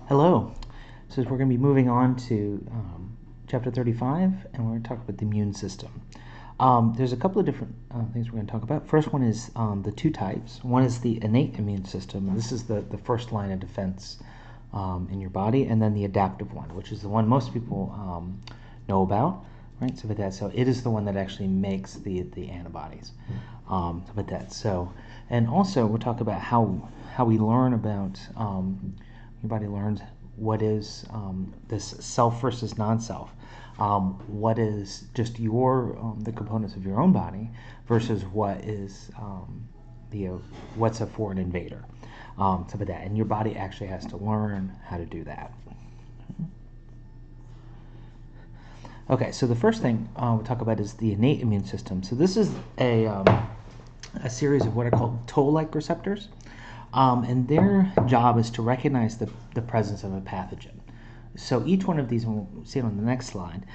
Hello. So we're going to be moving on to chapter 35, and we're going to talk about the immune system. There's a couple of different things we're going to talk about. First one is the two types. One is the innate immune system. This is the first line of defense in your body, and then the adaptive one, which is the one most people know about, right? So it is the one that actually makes the antibodies. And also we'll talk about how we learn about your body learns what is this self versus non-self. What is just the components of your own body versus what is what's a foreign invader. And your body actually has to learn how to do that. Okay, so the first thing we'll talk about is the innate immune system. So this is a series of what are called toll-like receptors. And their job is to recognize the presence of a pathogen. So each one of these, and we'll see it on the next slide,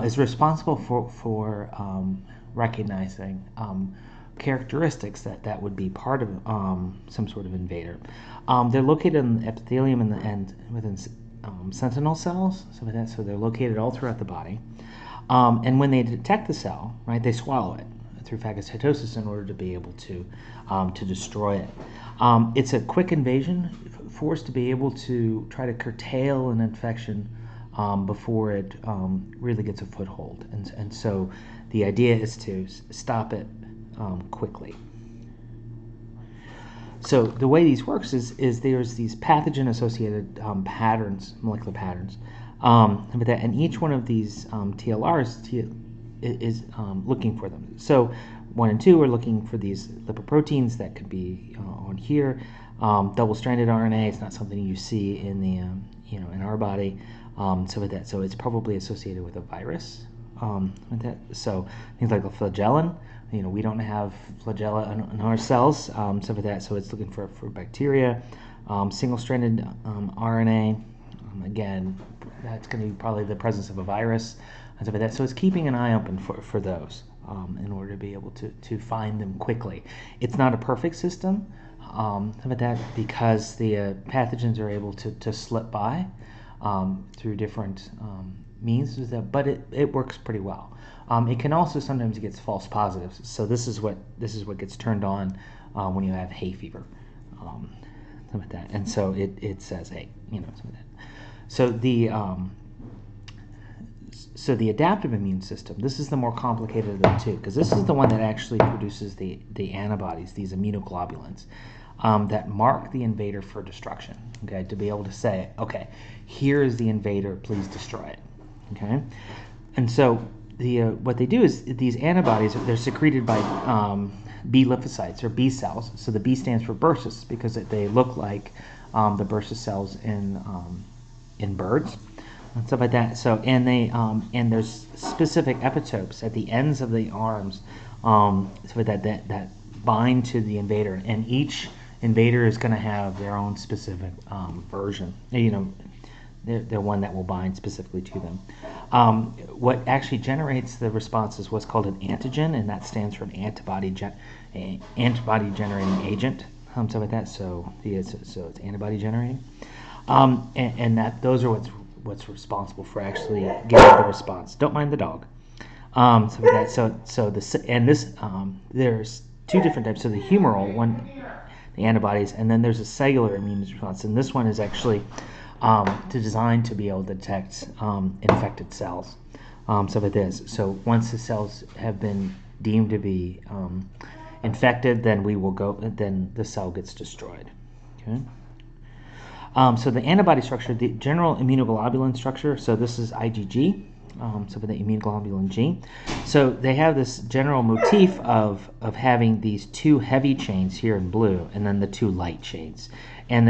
is responsible for recognizing characteristics that would be part of some sort of invader. They're located in the epithelium and within sentinel cells, so they're located all throughout the body. And when they detect the cell, right, they swallow it through phagocytosis in order to be able to destroy it. It's a quick invasion force to be able to try to curtail an infection before it really gets a foothold. And so the idea is to stop it quickly. So the way these works is there's these pathogen-associated patterns, molecular patterns, and each one of these TLRs is looking for them. So 1 and 2 are looking for these lipoproteins that could be on here. Double-stranded RNA is not something you see in the in our body. So it's probably associated with a virus. So things like the flagellin. We don't have flagella in our cells. So it's looking for bacteria. Single-stranded RNA. Again, that's going to be probably the presence of a virus. So it's keeping an eye open for those in order to be able to find them quickly. It's not a perfect system, because the pathogens are able to slip by through different means, but it works pretty well. It can also sometimes get false positives. So this is what gets turned on when you have hay fever, and so it says, hey, something like that. So the adaptive immune system, this is the more complicated of the two, because this is the one that actually produces the antibodies, these immunoglobulins, that mark the invader for destruction, okay, to be able to say, okay, here is the invader, please destroy it, okay? And so what they do is these antibodies, they're secreted by B lymphocytes, or B cells. So the B stands for bursis, because they look like the bursis cells in birds and stuff like that. So and there's specific epitopes at the ends of the arms that bind to the invader, and each invader is going to have their own specific version. They're one that will bind specifically to them. What actually generates the response is what's called an antigen, and that stands for an antibody generating agent. Something like that. So it's antibody generating. And that those are what's responsible for actually getting the response. Don't mind the dog. There's two different types. So the humoral one, the antibodies, and then there's a cellular immune response, and this one is actually designed to be able to detect infected cells. So once the cells have been deemed to be infected, then then the cell gets destroyed. Okay. So the antibody structure, the general immunoglobulin structure, so this is IgG, so for the immunoglobulin G. So they have this general motif of having these two heavy chains here in blue, and then the two light chains, and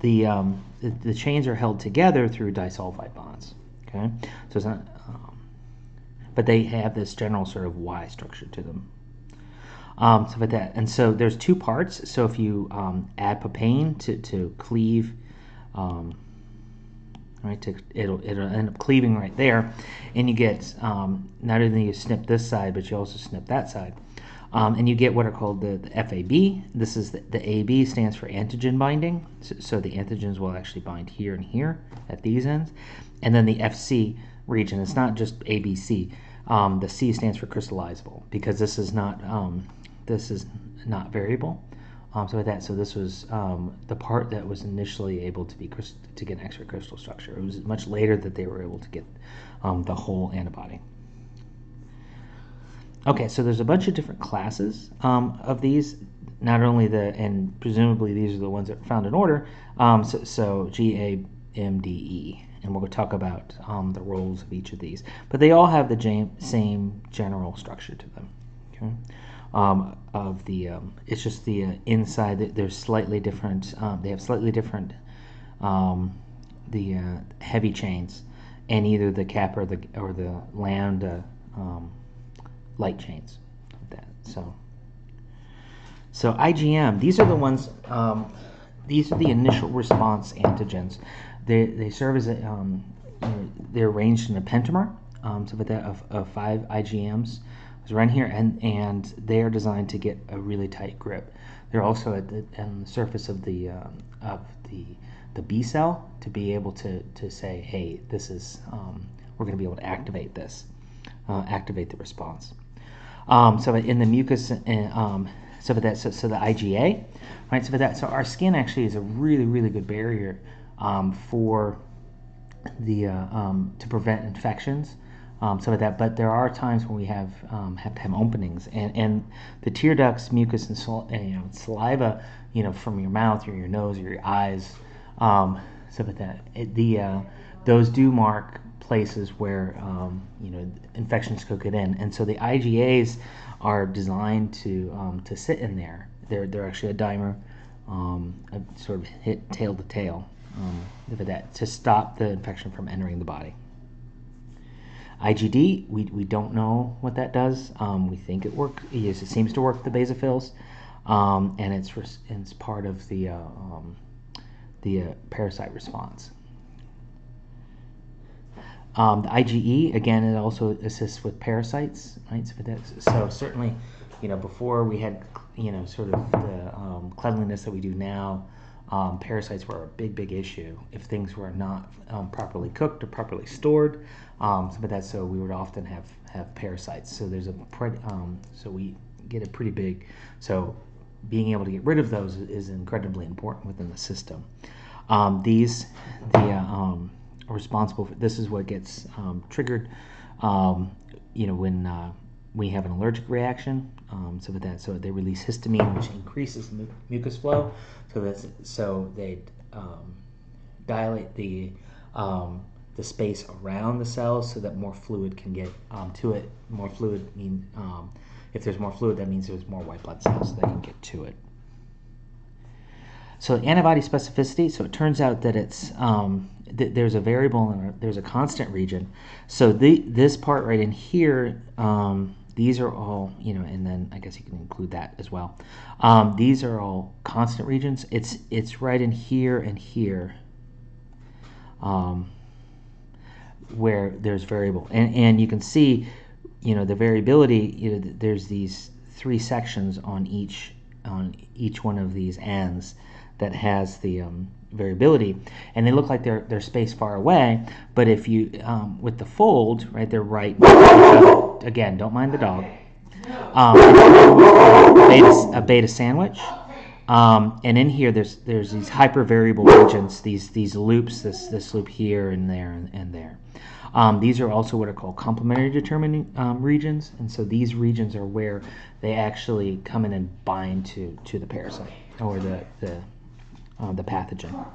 the chains are held together through disulfide bonds. Okay, so it's not, but they have this general sort of Y structure to them. And so there's two parts. So if you add papain to cleave, it'll end up cleaving right there, and you get not only you snip this side, but you also snip that side. And you get what are called the FAB. This is the AB stands for antigen binding. So the antigens will actually bind here and here at these ends. And then the FC region, it's not just ABC. The C stands for crystallizable, because this is not variable. So this was the part that was initially able to get an extra crystal structure. It was much later that they were able to get the whole antibody. Okay, so there's a bunch of different classes of these. Not only and presumably these are the ones that are found in order. So G, A, M, D, E, and we'll talk about the roles of each of these. But they all have the same general structure to them. Okay. It's just the inside. There's slightly different. They have slightly different heavy chains, and either the kappa or the lambda light chains. Like that. So IgM. These are the ones. These are the initial response antigens. They serve as they're arranged in a pentamer. Of 5 IgMs. Right here, and they are designed to get a really tight grip. They're also on the surface of the B cell to be able to say, hey, this is we're going to be able to activate this, activate the response. So in the mucus, so the IgA, right? So our skin actually is a really good barrier for the to prevent infections. But there are times when we have to have openings, and the tear ducts, mucus, and saliva, from your mouth or your nose or your eyes, those do mark places where infections could get in, and so the IgAs are designed to sit in there. They're actually a dimer, sort of hit tail to tail, to stop the infection from entering the body. IgD, we don't know what that does. We think it works. Yes, it seems to work the basophils, and it's part of the parasite response. The IgE, again, it also assists with parasites, right? So certainly, before we had, sort of the cleanliness that we do now, parasites were a big issue if things were not properly cooked or properly stored. So we would often have parasites. So there's so we get a pretty big. So being able to get rid of those is incredibly important within the system. These are responsible for. This is what gets triggered. When we have an allergic reaction. So they release histamine, which increases mucus flow. So they dilate the space around the cells so that more fluid can get to it. More fluid means if there's more fluid, that means there's more white blood cells that can get to it. So antibody specificity. So it turns out that it's there's a variable and there's a constant region. So this part right in here. These are all, and then I guess you can include that as well. These are all constant regions. It's right in here and here where there's variable. And you can see, the variability, there's these 3 sections on each one of these ends that has the variability, and they look like they're spaced far away. But if you with the fold, right, they're right. Again, don't mind the dog. A beta sandwich, and in here there's these hypervariable regions, these loops, this loop here and there and there. These are also what are called complementary determining regions, and so these regions are where they actually come in and bind to the parasite or the pathogen.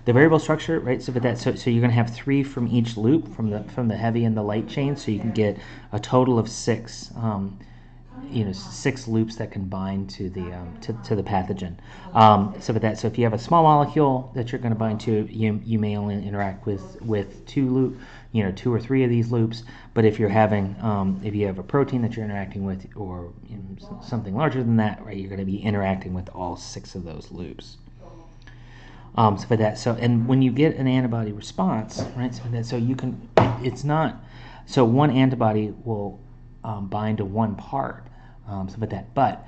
The variable structure, right? So you're going to have 3 from each loop, from the heavy and the light chain, so you can get a total of 6. 6 loops that can bind to the pathogen. So if you have a small molecule that you're going to bind to, you may only interact with 2 or 3 of these loops. But if you're having if you have a protein that you're interacting with, or something larger than that, right, you're going to be interacting with all 6 of those loops. And when you get an antibody response, right? So one antibody will bind to one part, stuff like that. But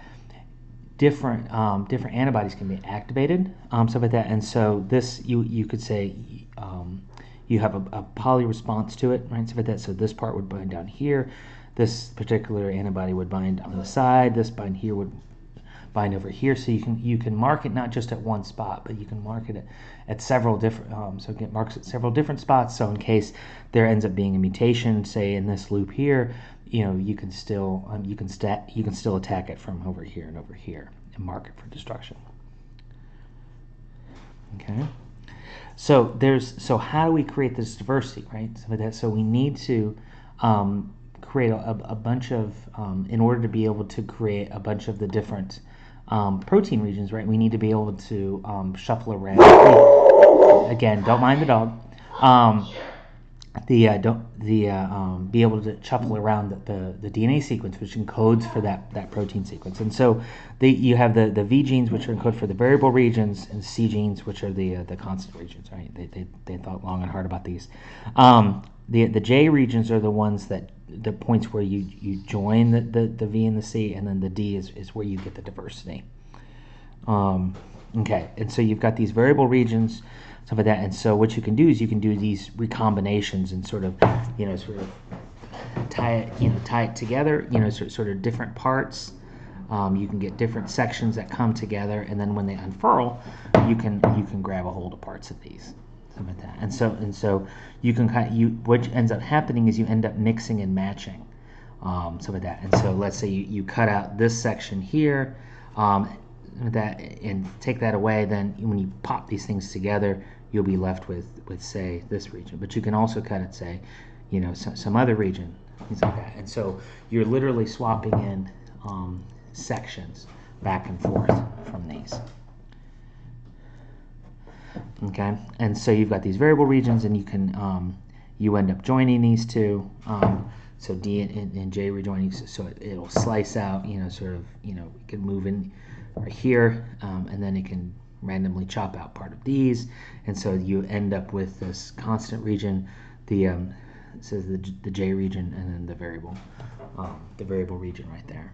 different antibodies can be activated, stuff like that. And so this, you could say, you have a poly response to it, right? Stuff like that. So this part would bind down here. This particular antibody would bind on the side. This bind here would bind over here. So you can mark it not just at one spot, but you can mark it at several different. So it marks at several different spots. So in case there ends up being a mutation, say in this loop here, you can still attack it from over here and mark it for destruction. Okay. So how do we create this diversity, right? So we need to create a bunch of, in order to be able to create a bunch of the different protein regions, right? We need to be able to shuffle around. Again, don't mind the dog. Be able to shuffle around the DNA sequence, which encodes for that protein sequence. And so you have the V genes, which are encoded for the variable regions, and C genes, which are the constant regions, right? They thought long and hard about these. The J regions are the ones the points where you join the V and the C, and then the D is where you get the diversity. Okay, and so you've got these variable regions, stuff like that. And so what you can do is you can do these recombinations and sort of tie it together, sort of different parts. You can get different sections that come together, and then when they unfurl, you can grab a hold of parts of these, something like that. And so you can what ends up happening is you end up mixing and matching, something like that. And so let's say you cut out this section here, and take that away. Then when you pop these things together, you'll be left with say this region. But you can also cut it, say, some other region, things like that. And so you're literally swapping in sections back and forth from these. Okay, and so you've got these variable regions, and you can you end up joining these two. So D and J rejoining, so it'll slice out. Sort of it can move in right here, and then it can randomly chop out part of these, and so you end up with this constant region, the J region, and then the variable region right there.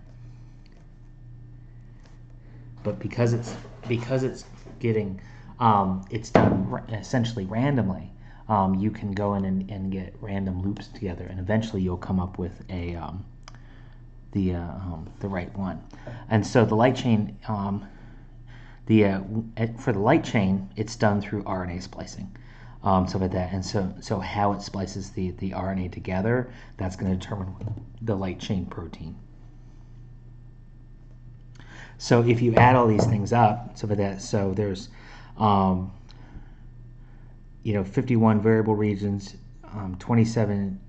But because it's getting it's done essentially randomly, you can go in and get random loops together, and eventually you'll come up with the right one. And so the light chain, for the light chain, it's done through RNA splicing, stuff like that. And so how it splices the RNA together, that's going to determine the light chain protein. So if you add all these things up, stuff like that, so there's 51 variable regions, 27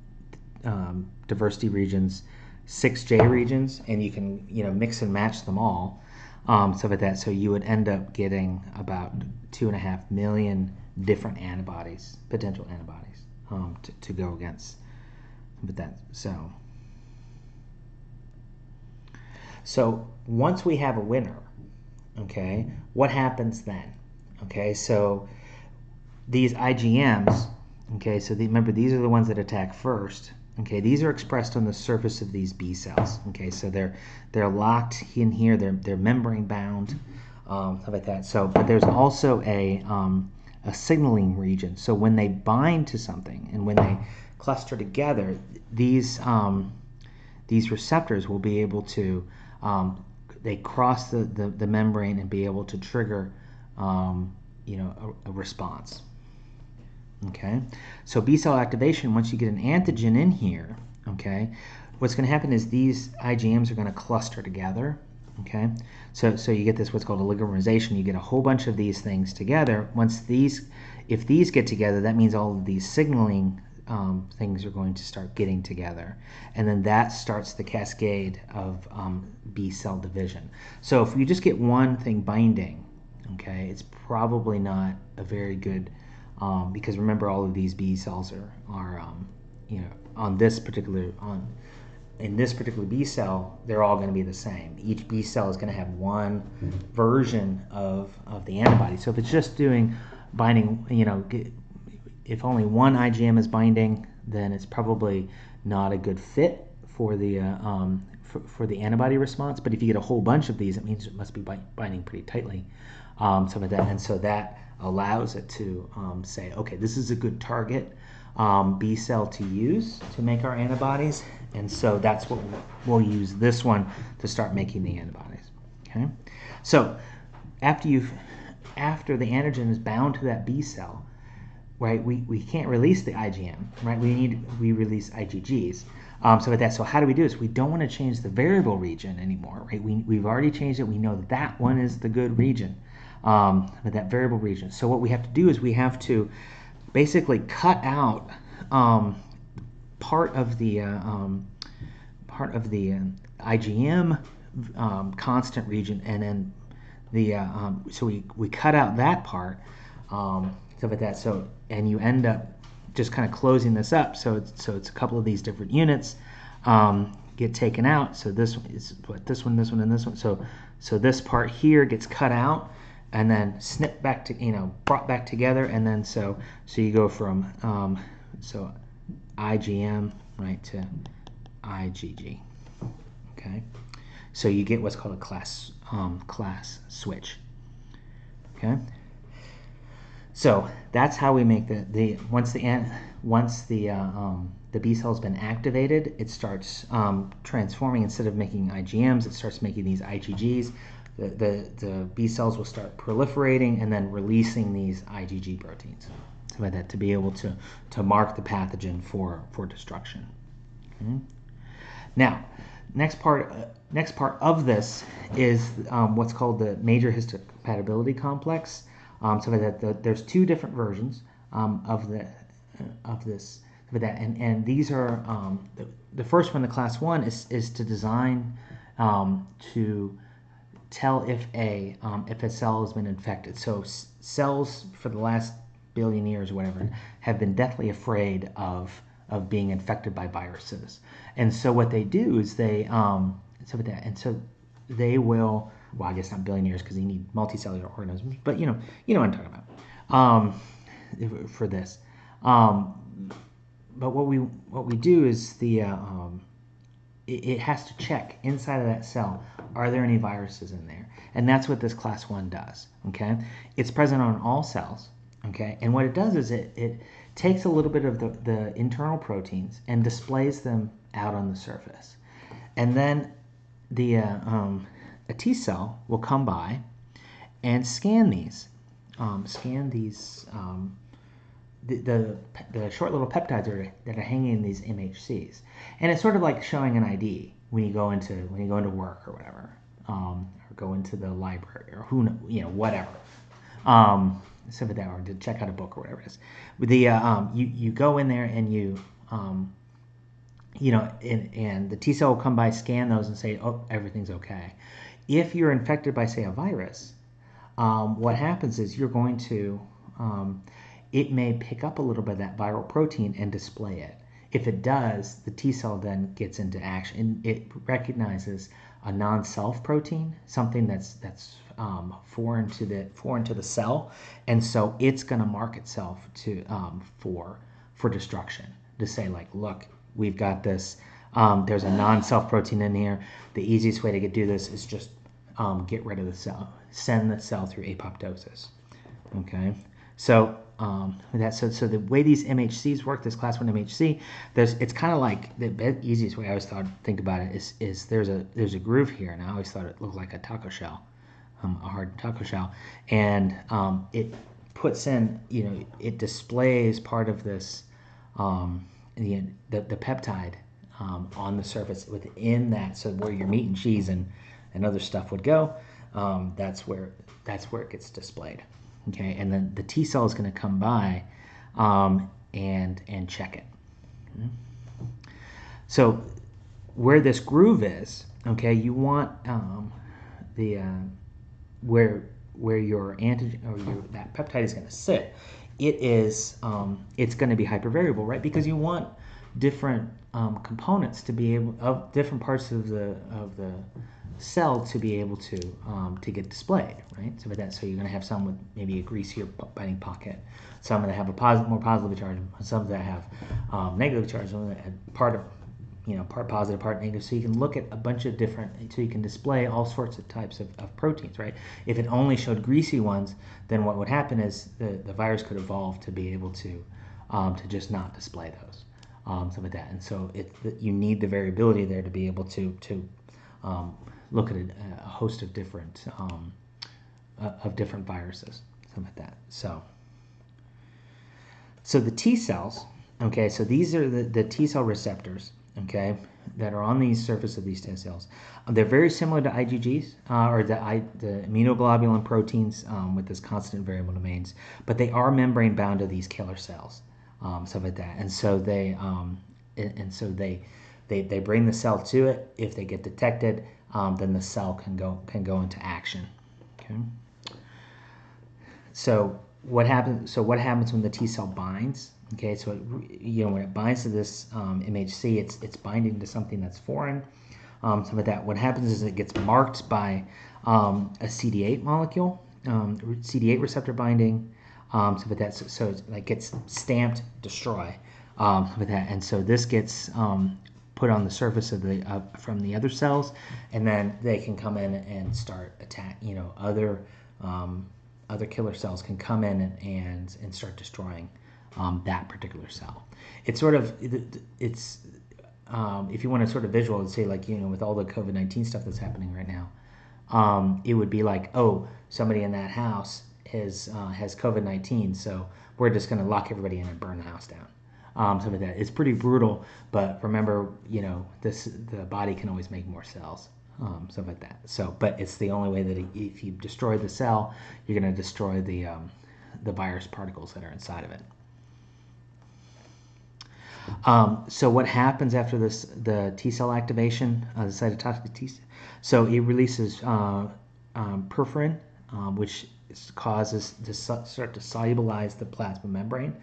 diversity regions, 6 J regions, and you can mix and match them all, stuff like that. So you would end up getting about 2.5 million different antibodies, potential antibodies, to go against. But that so once we have a winner, okay, what happens then? Okay, so these IgMs, okay, so remember these are the ones that attack first. Okay, these are expressed on the surface of these B cells. Okay, so they're locked in here. They're membrane bound, stuff like that. So, but there's also a signaling region. So when they bind to something and when they cluster together, these receptors will be able to they cross the membrane and be able to trigger a response. Okay, so B cell activation, once you get an antigen in here, okay, what's going to happen is these IgMs are going to cluster together. Okay, so you get this what's called oligomerization. You get a whole bunch of these things together. If these get together, that means all of these signaling things are going to start getting together, and then that starts the cascade of B cell division. So if you just get one thing binding, okay, it's probably not a very good, because remember all of these B cells are in this particular B cell, they're all going to be the same. Each B cell is going to have one version of the antibody. So if it's just doing binding, if only one IgM is binding, then it's probably not a good fit for the for the antibody response. But if you get a whole bunch of these, it means it must be binding pretty tightly, something like that. And so that allows it to say, okay, this is a good target B cell to use to make our antibodies. And so that's what we'll use this one to start making the antibodies. Okay, so after the antigen is bound to that B cell, right? We can't release the IgM, right? We release IgGs. So how do we do this? We don't want to change the variable region anymore, right? We've already changed it. We know that one is the good region, with that variable region. So what we have to do is we have to basically cut out part of the IgM constant region, and then so we cut out that part, stuff like that. So and you end up just kind of closing this up. So it's a couple of these different units get taken out. So this is what this one, and this one. So this part here gets cut out and then snipped back to brought back together, and then so you go from so IgM right to IgG. Okay, so you get what's called a class switch. Okay, so that's how we make once the B cell has been activated, it starts transforming. Instead of making IgMs, it starts making these IgGs. The B cells will start proliferating and then releasing these IgG proteins, so like that, to be able to mark the pathogen for destruction. Okay. Now, next part of this is what's called the major histocompatibility complex. So that there's two different versions of this. And these are the first one, the class 1, is to design to tell if a cell has been infected. So cells for the last billion years or whatever have been deathly afraid of being infected by viruses. And so what they do is they will, well, I guess not billion years because you need multicellular organisms, but you know what I'm talking about for this. But what we do is it has to check inside of that cell, are there any viruses in there? And that's what this class 1 does. Okay, it's present on all cells. Okay, and what it does is it takes a little bit of the internal proteins and displays them out on the surface, and then a T cell will come by and scan these the short little peptides that are hanging in these MHCs, and it's sort of like showing an ID when you go into work or whatever, or go into the library or whatever, stuff like that, or to check out a book or whatever it is. With you go in there and and the T cell will come by, scan those, and say, oh, everything's okay. If you're infected by, say, a virus, what happens is you're going to, it may pick up a little bit of that viral protein and display it. If it does, the T cell then gets into action. It recognizes a non-self protein, something that's foreign to the cell, and so it's going to mark itself to for destruction, to say, like, look, we've got this. There's a non-self protein in here. The easiest way to do this is just get rid of the cell, send the cell through apoptosis. Okay, so so the way these MHCs work, this class 1 MHC, it's kind of like the easiest way I always think about it is there's a groove here, and I always thought it looked like a taco shell, a hard taco shell, and it puts in, it displays part of this the peptide on the surface within that, so where your meat and cheese and other stuff would go, that's where it gets displayed. Okay, and then the T cell is going to come by and check it. Okay. So where this groove is, okay, you want where your antigen or that peptide is going to sit. It's going to be hypervariable, right? Because you want different components to be able, of different parts of the cell to be able to get displayed, right? So you're going to have some with maybe a greasier binding pocket, some that have a more positive charge, some that have negative charge, some that have part positive, part negative. So you can look at a bunch of different, so you can display all sorts of types of proteins, right? If it only showed greasy ones, then what would happen is the virus could evolve to be able to just not display those, something like that. And so you need the variability there to be able to look at a host of different viruses, something like that. So the T cells, okay, so these are the T cell receptors, okay, that are on the surface of these T cells. They're very similar to IgGs, or the immunoglobulin proteins with this constant variable domains, but they are membrane bound to these killer cells, stuff like that. And so they bring the cell to it. If they get detected, then the cell can go into action. Okay. So what happens when the T cell binds? Okay, so when it binds to this MHC, it's binding to something that's foreign. Something like that. What happens is it gets marked by a CD8 molecule, CD8 receptor binding. So with that, so it like gets stamped, destroy. With that, and so this gets put on the surface of from the other cells, and then they can come in and start attack. Other killer cells can come in and start destroying that particular cell. It's sort of if you want to sort of visual, say like with all the COVID-19 stuff that's happening right now, it would be like, oh, somebody in that house has COVID-19, so we're just going to lock everybody in and burn the house down. Something like that. It's pretty brutal, but remember, the body can always make more cells. Stuff like that. So, but it's the only way that if you destroy the cell, you're going to destroy the virus particles that are inside of it. So what happens after the T cell activation, the cytotoxic T cell? So it releases perforin, which causes to start to solubilize the plasma membrane.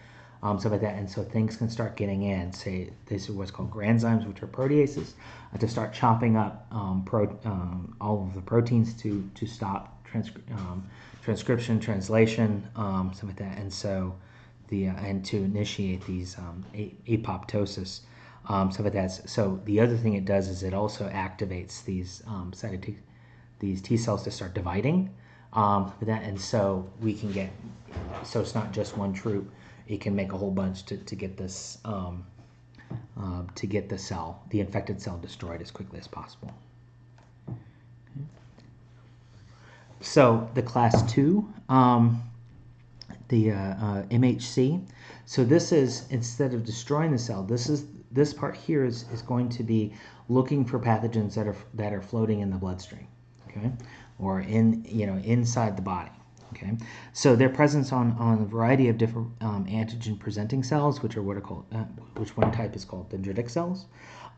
Stuff like that, and so things can start getting in. Say this is what's called granzymes, which are proteases, to start chopping up all of the proteins to stop transcription, translation, stuff like that, and so and to initiate these apoptosis, stuff like that. So the other thing it does is it also activates these T cells to start dividing, with that, and so we can get it's not just one troop. It can make a whole bunch to get this to get the infected cell destroyed as quickly as possible. Okay. So the class 2, the MHC. So this is, instead of destroying the cell, this part here is going to be looking for pathogens that are floating in the bloodstream, okay, or inside the body. Okay, so their presence on a variety of different antigen-presenting cells, which one type is called dendritic cells,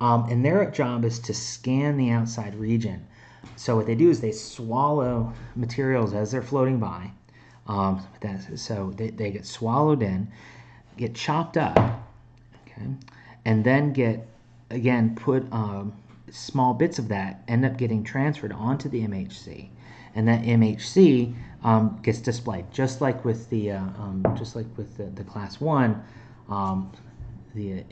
and their job is to scan the outside region. So what they do is they swallow materials as they're floating by. So they get swallowed in, get chopped up, okay, and then put small bits of that end up getting transferred onto the MHC, and that MHC gets displayed just like with the class 1, the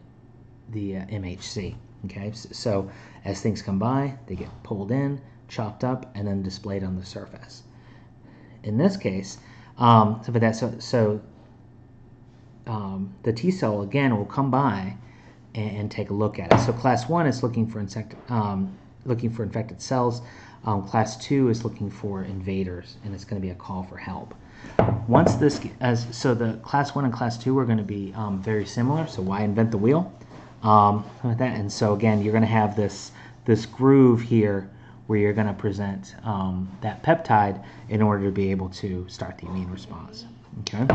MHC. Okay, so as things come by, they get pulled in, chopped up, and then displayed on the surface. In this case, the T cell again will come by and take a look at it. So class 1 is looking for infected cells. Class 2 is looking for invaders, and it's going to be a call for help. Once so the class 1 and class 2 are going to be very similar. So why invent the wheel? And so again, you're going to have this groove here where you're going to present that peptide in order to be able to start the immune response. Okay.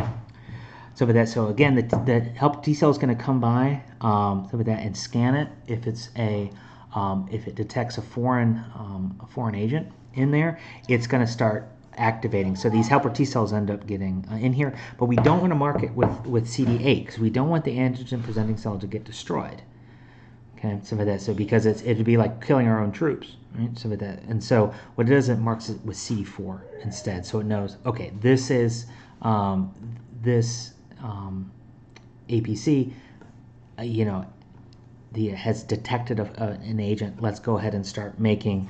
So again, the helper T cell is going to come by and scan it. If it detects a foreign agent in there, it's going to start activating. So these helper T cells end up getting in here, but we don't want to mark it with CD8 because we don't want the antigen-presenting cell to get destroyed. Okay, so because it'd be like killing our own troops, right? And so what it does, it marks it with CD4 instead, so it knows, okay, this is this APC, has detected an agent. Let's go ahead and start making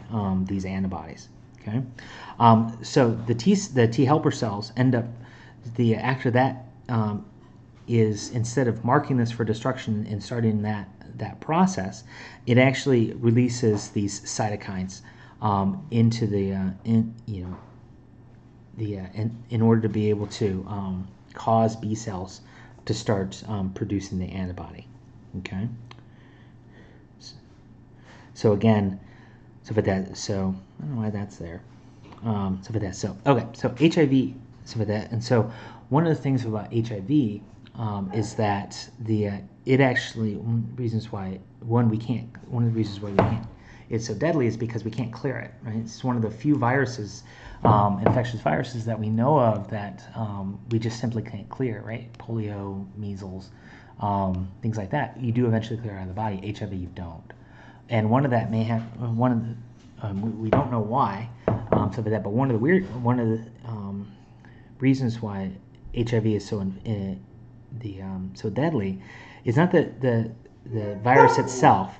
these antibodies. Okay, so the T helper cells end up after that is, instead of marking this for destruction and starting that process, it actually releases these cytokines into in order to be able to cause B cells to start producing the antibody. Okay. So again, so for that, so I don't know why that's there. So for that, so okay, so HIV, so for that, and so one of the things about HIV is that it actually, one of the reasons why we can't, it's so deadly is because we can't clear it, right? It's one of the few viruses, infectious viruses that we know of that we just simply can't clear, right? Polio, measles, things like that. You do eventually clear out of the body. HIV, you don't. And one of that may have we don't know why, so for that. But one of the reasons why HIV is so so deadly is not the virus itself.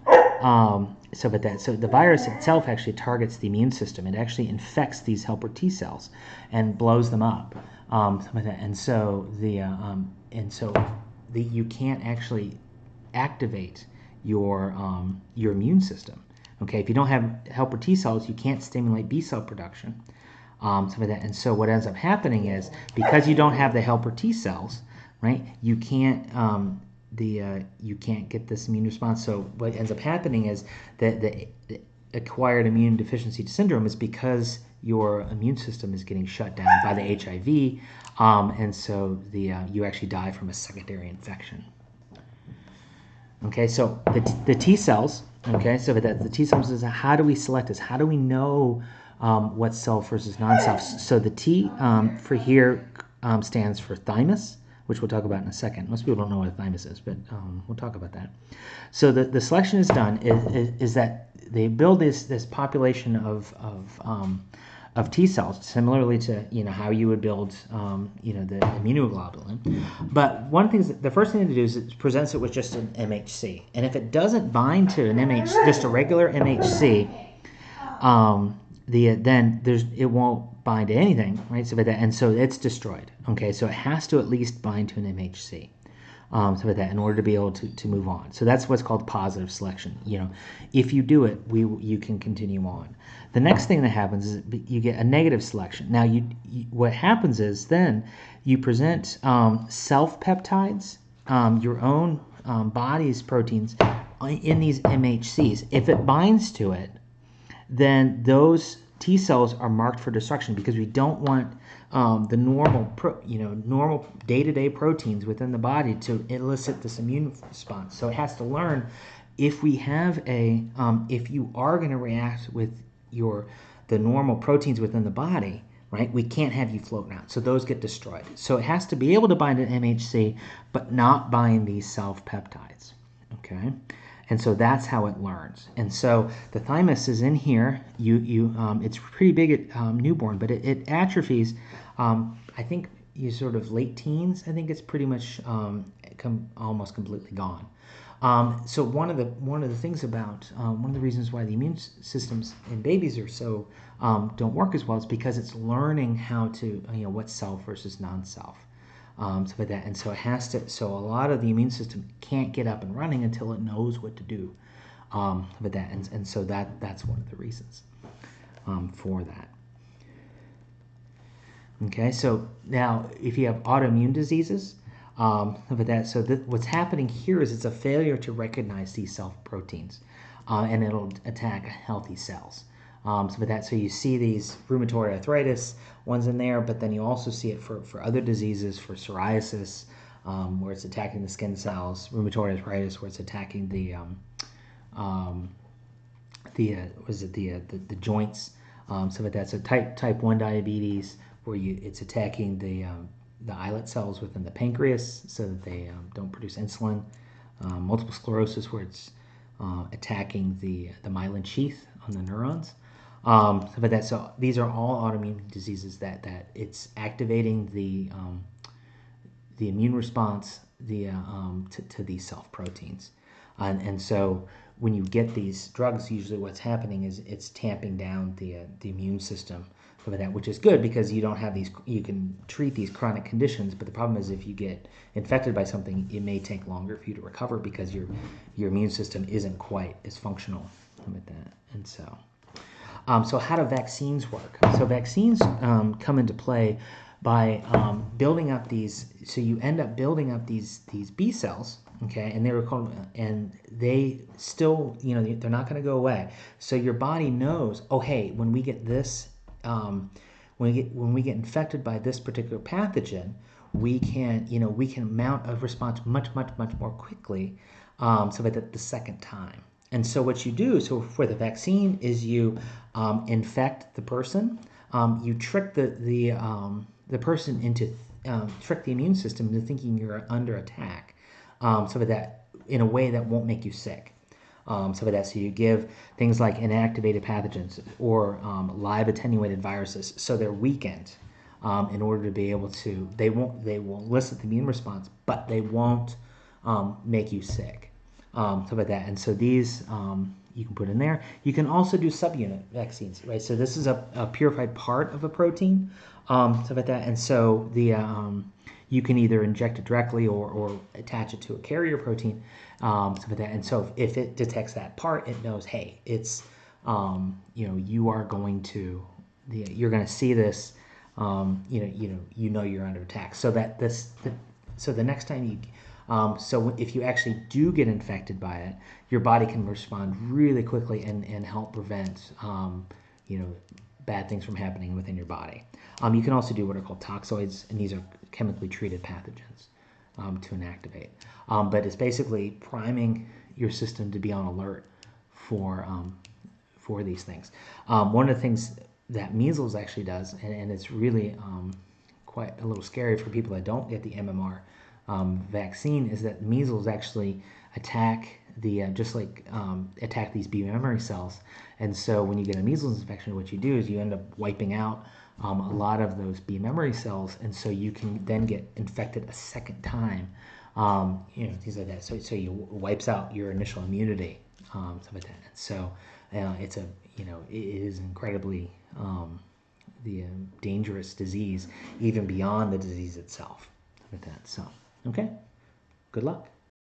So the virus itself actually targets the immune system. It actually infects these helper T cells and blows them up. And so you can't actually activate your immune system. Okay, if you don't have helper T cells, you can't stimulate B cell production. And so what ends up happening is, because you don't have the helper T cells, right? You can't you can't get this immune response. So what ends up happening is that the acquired immune deficiency syndrome is because your immune system is getting shut down by the HIV, and so you actually die from a secondary infection. Okay, so the T cells. Okay, so the T cells is, how do we select this? How do we know what's self versus non-self? So the T for here stands for thymus, which we'll talk about in a second. Most people don't know what a thymus is, but we'll talk about that. So the selection is done is that they build this population of T cells, similarly to how you would build the immunoglobulin. But one thing, the first thing to do is it presents it with just an MHC, and if it doesn't bind to an just a regular MHC, then it won't bind to anything, right? And so it's destroyed. Okay, so it has to at least bind to an MHC. In order to be able to move on. So that's what's called positive selection. If you do it, you can continue on. The next thing that happens is you get a negative selection. Now, what happens is then you present self-peptides, your own body's proteins, in these MHCs. If it binds to it, then those T cells are marked for destruction, because we don't want the normal day-to-day proteins within the body to elicit this immune response. So it has to learn, if we have if you are going to react with the normal proteins within the body, right? We can't have you floating out, so those get destroyed. So it has to be able to bind an MHC, but not bind these self-peptides. Okay. And so that's how it learns. And so the thymus is in here. It's pretty big at newborn, but it atrophies. I think you sort of late teens. I think it's pretty much almost completely gone. So one of the things about one of the reasons why the immune systems in babies are so don't work as well is because it's learning how to what's self versus non-self. Stuff like that, and so it has to. So a lot of the immune system can't get up and running until it knows what to do. With that, and so that's one of the reasons for that. Okay, so now if you have autoimmune diseases, with that, so what's happening here is it's a failure to recognize these self-proteins, and it'll attack healthy cells. So you see these rheumatoid arthritis ones in there, but then you also see it for other diseases, for psoriasis, where it's attacking the skin cells, rheumatoid arthritis, where it's attacking the joints. So type 1 diabetes, where it's attacking the islet cells within the pancreas, so that they don't produce insulin. Multiple sclerosis, where it's attacking the myelin sheath on the neurons. So these are all autoimmune diseases that it's activating the immune response to these self proteins. And so when you get these drugs, usually what's happening is it's tamping down the immune system for that, which is good because you don't have these, you can treat these chronic conditions. But the problem is if you get infected by something, it may take longer for you to recover because your immune system isn't quite as functional with that. And so how do vaccines work? So vaccines come into play by building up these. So you end up building up these B cells, okay, and they were called, and they still, they're not going to go away. So your body knows, oh hey, when we get this, when we get infected by this particular pathogen, we can mount a response much more quickly, so that the second time. And so what you do, so for the vaccine, is you infect the person, you trick the person into trick the immune system into thinking you're under attack, so that in a way that won't make you sick. So you give things like inactivated pathogens or live attenuated viruses, so they're weakened in order to be able to. They will elicit the immune response, but they won't make you sick. And so these you can put in there. You can also do subunit vaccines, right? So this is a purified part of a protein, and so you can either inject it directly or attach it to a carrier protein, and so if it detects that part, it knows, hey, it's you are going to you're going to see this, you're under attack. So that so the next time you so if you actually do get infected by it, your body can respond really quickly and help prevent bad things from happening within your body. You can also do what are called toxoids, and these are chemically treated pathogens to inactivate. But it's basically priming your system to be on alert for these things. One of the things that measles actually does, and it's really quite a little scary for people that don't get the MMR vaccine, is that measles actually attack attack these B memory cells. And so when you get a measles infection, what you do is you end up wiping out a lot of those B memory cells, and so you can then get infected a second time. Things like that. So you wipes out your initial immunity, stuff like that. So it is incredibly dangerous disease, even beyond the disease itself. With that, so okay, good luck.